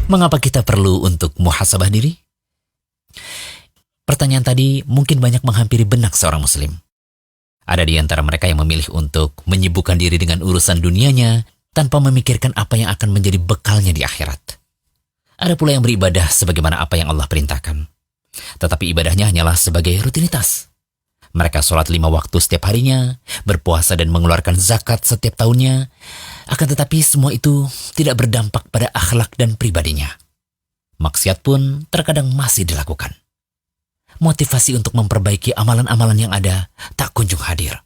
Mengapa kita perlu untuk muhasabah diri? Pertanyaan tadi mungkin banyak menghampiri benak seorang muslim. Ada di antara mereka yang memilih untuk menyibukkan diri dengan urusan dunianya tanpa memikirkan apa yang akan menjadi bekalnya di akhirat. Ada pula yang beribadah sebagaimana apa yang Allah perintahkan. Tetapi ibadahnya hanyalah sebagai rutinitas. Mereka sholat 5 waktu setiap harinya, berpuasa dan mengeluarkan zakat setiap tahunnya. Akan tetapi semua itu tidak berdampak pada akhlak dan pribadinya. Maksiat pun terkadang masih dilakukan. Motivasi untuk memperbaiki amalan-amalan yang ada tak kunjung hadir.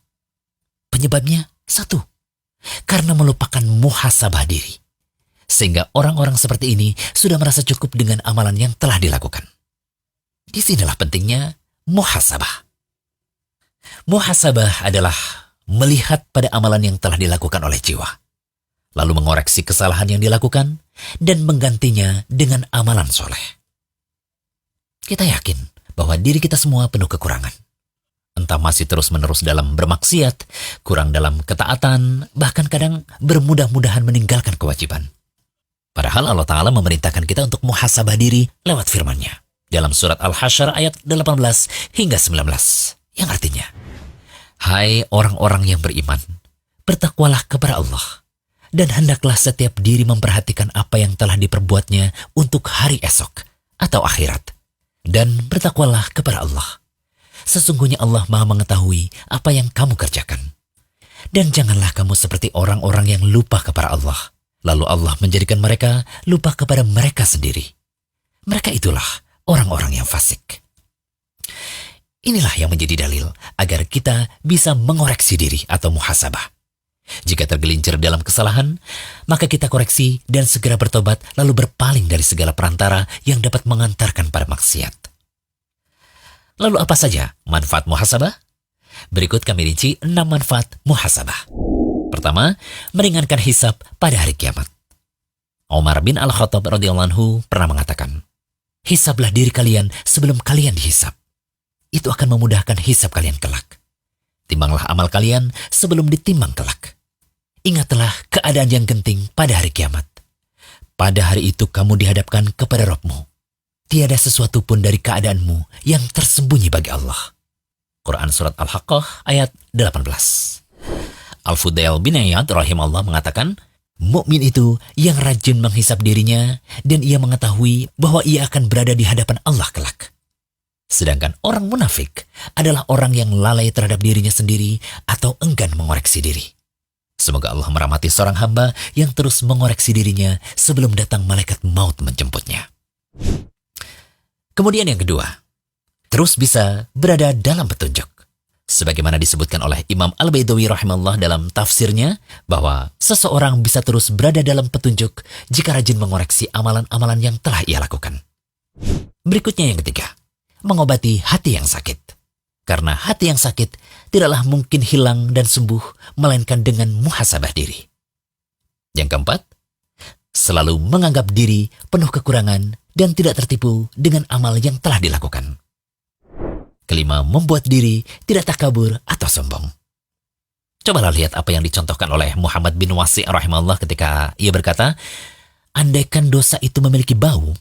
Penyebabnya satu, karena melupakan muhasabah diri. Sehingga orang-orang seperti ini sudah merasa cukup dengan amalan yang telah dilakukan. Disinilah pentingnya muhasabah. Muhasabah adalah melihat pada amalan yang telah dilakukan oleh jiwa, lalu mengoreksi kesalahan yang dilakukan dan menggantinya dengan amalan soleh. Kita yakin bahwa diri kita semua penuh kekurangan. Entah masih terus-menerus dalam bermaksiat, kurang dalam ketaatan, bahkan kadang bermudah-mudahan meninggalkan kewajiban. Padahal Allah Ta'ala memerintahkan kita untuk muhasabah diri lewat firman-Nya dalam surat Al-Hasyr ayat 18 hingga 19, yang artinya, hai orang-orang yang beriman, bertakwalah kepada Allah, dan hendaklah setiap diri memperhatikan apa yang telah diperbuatnya untuk hari esok atau akhirat. Dan bertakwalah kepada Allah. Sesungguhnya Allah Maha mengetahui apa yang kamu kerjakan. Dan janganlah kamu seperti orang-orang yang lupa kepada Allah, lalu Allah menjadikan mereka lupa kepada mereka sendiri. Mereka itulah orang-orang yang fasik. Inilah yang menjadi dalil agar kita bisa mengoreksi diri atau muhasabah. Jika tergelincir dalam kesalahan, maka kita koreksi dan segera bertobat lalu berpaling dari segala perantara yang dapat mengantarkan pada maksiat. Lalu apa saja manfaat muhasabah? Berikut kami rinci 6 manfaat muhasabah. Pertama, meringankan hisab pada hari kiamat. Umar bin Al-Khattab radhiyallahu anhu pernah mengatakan, hisablah diri kalian sebelum kalian dihisab. Itu akan memudahkan hisab kalian kelak. Timbanglah amal kalian sebelum ditimbang kelak. Ingatlah keadaan yang genting pada hari kiamat. Pada hari itu kamu dihadapkan kepada Rabb-Mu. Tiada sesuatu pun dari keadaanmu yang tersembunyi bagi Allah. Quran Surat Al-Haqqah ayat 18. Al-Fudail bin Iyad rahimahullah mengatakan, mukmin itu yang rajin menghisap dirinya dan ia mengetahui bahwa ia akan berada di hadapan Allah kelak. Sedangkan orang munafik adalah orang yang lalai terhadap dirinya sendiri atau enggan mengoreksi diri. Semoga Allah merahmati seorang hamba yang terus mengoreksi dirinya sebelum datang malaikat maut menjemputnya. Kemudian yang kedua, terus bisa berada dalam petunjuk. Sebagaimana disebutkan oleh Imam Al-Baidawi rahimahullah dalam tafsirnya, bahwa seseorang bisa terus berada dalam petunjuk jika rajin mengoreksi amalan-amalan yang telah ia lakukan. Berikutnya yang ketiga, mengobati hati yang sakit. Karena hati yang sakit tidaklah mungkin hilang dan sembuh, melainkan dengan muhasabah diri. Yang keempat, selalu menganggap diri penuh kekurangan dan tidak tertipu dengan amal yang telah dilakukan. Kelima, membuat diri tidak takabur atau sombong. Cobalah lihat apa yang dicontohkan oleh Muhammad bin Wasi' rahimahullah ketika ia berkata, andaikan dosa itu memiliki bau,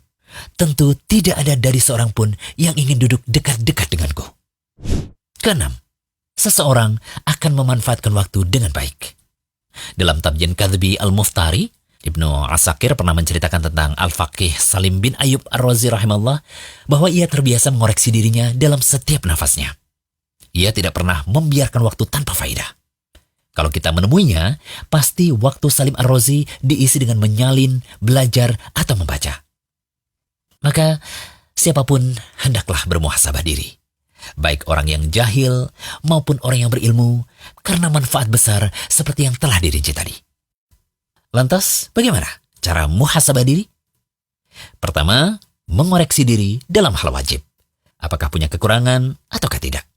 tentu tidak ada dari seorang pun yang ingin duduk dekat-dekat denganku. Keenam, seseorang akan memanfaatkan waktu dengan baik. Dalam Tabyin Kadhbi Al-Muftari, Ibnu Asakir pernah menceritakan tentang Al-Faqih Salim bin Ayyub Ar-Razi rahimahullah bahwa ia terbiasa mengoreksi dirinya dalam setiap nafasnya. Ia tidak pernah membiarkan waktu tanpa faedah. Kalau kita menemuinya, pasti waktu Salim Ar-Razi diisi dengan menyalin, belajar, atau membaca. Maka, siapapun hendaklah bermuhasabah diri. Baik orang yang jahil maupun orang yang berilmu, karena manfaat besar seperti yang telah dirinci tadi. Lantas, bagaimana cara muhasabah diri? Pertama, mengoreksi diri dalam hal wajib. Apakah punya kekurangan ataukah tidak?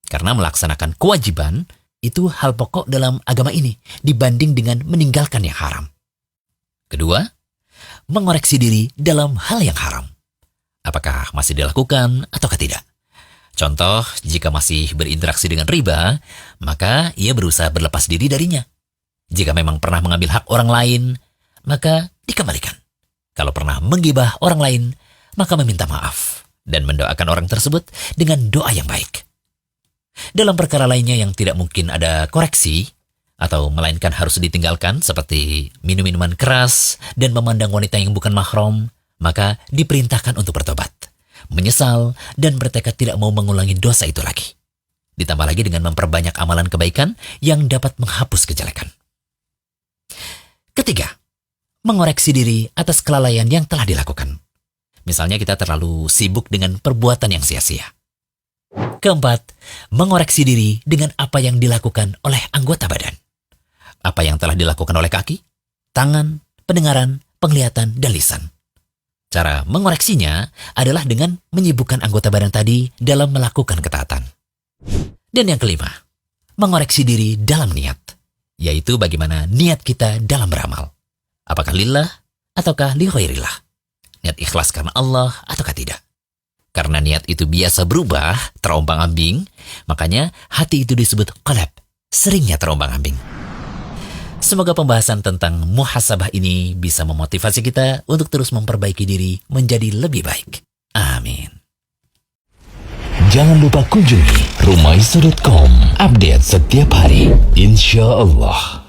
Karena melaksanakan kewajiban itu hal pokok dalam agama ini dibanding dengan meninggalkan yang haram. Kedua, mengoreksi diri dalam hal yang haram. Apakah masih dilakukan ataukah tidak? Contoh, jika masih berinteraksi dengan riba, maka ia berusaha berlepas diri darinya. Jika memang pernah mengambil hak orang lain, maka dikembalikan. Kalau pernah menggibah orang lain, maka meminta maaf dan mendoakan orang tersebut dengan doa yang baik. Dalam perkara lainnya yang tidak mungkin ada koreksi, atau melainkan harus ditinggalkan seperti minum minuman keras dan memandang wanita yang bukan mahram, maka diperintahkan untuk bertobat, menyesal, dan bertekad tidak mau mengulangi dosa itu lagi. Ditambah lagi dengan memperbanyak amalan kebaikan yang dapat menghapus kejelekan. Ketiga, mengoreksi diri atas kelalaian yang telah dilakukan. Misalnya kita terlalu sibuk dengan perbuatan yang sia-sia. Keempat, mengoreksi diri dengan apa yang dilakukan oleh anggota badan. Apa yang telah dilakukan oleh kaki, tangan, pendengaran, penglihatan, dan lisan. Cara mengoreksinya adalah dengan menyibukkan anggota badan tadi dalam melakukan ketaatan. Dan yang kelima, mengoreksi diri dalam niat, yaitu bagaimana niat kita dalam beramal. Apakah lillah ataukah li ghairillah? Niat ikhlas karena Allah ataukah tidak? Karena niat itu biasa berubah, terombang-ambing, makanya hati itu disebut qalb, seringnya terombang-ambing. Semoga pembahasan tentang muhasabah ini bisa memotivasi kita untuk terus memperbaiki diri menjadi lebih baik. Amin. Jangan lupa kunjungi rumaisa.com. Update setiap hari, insya Allah.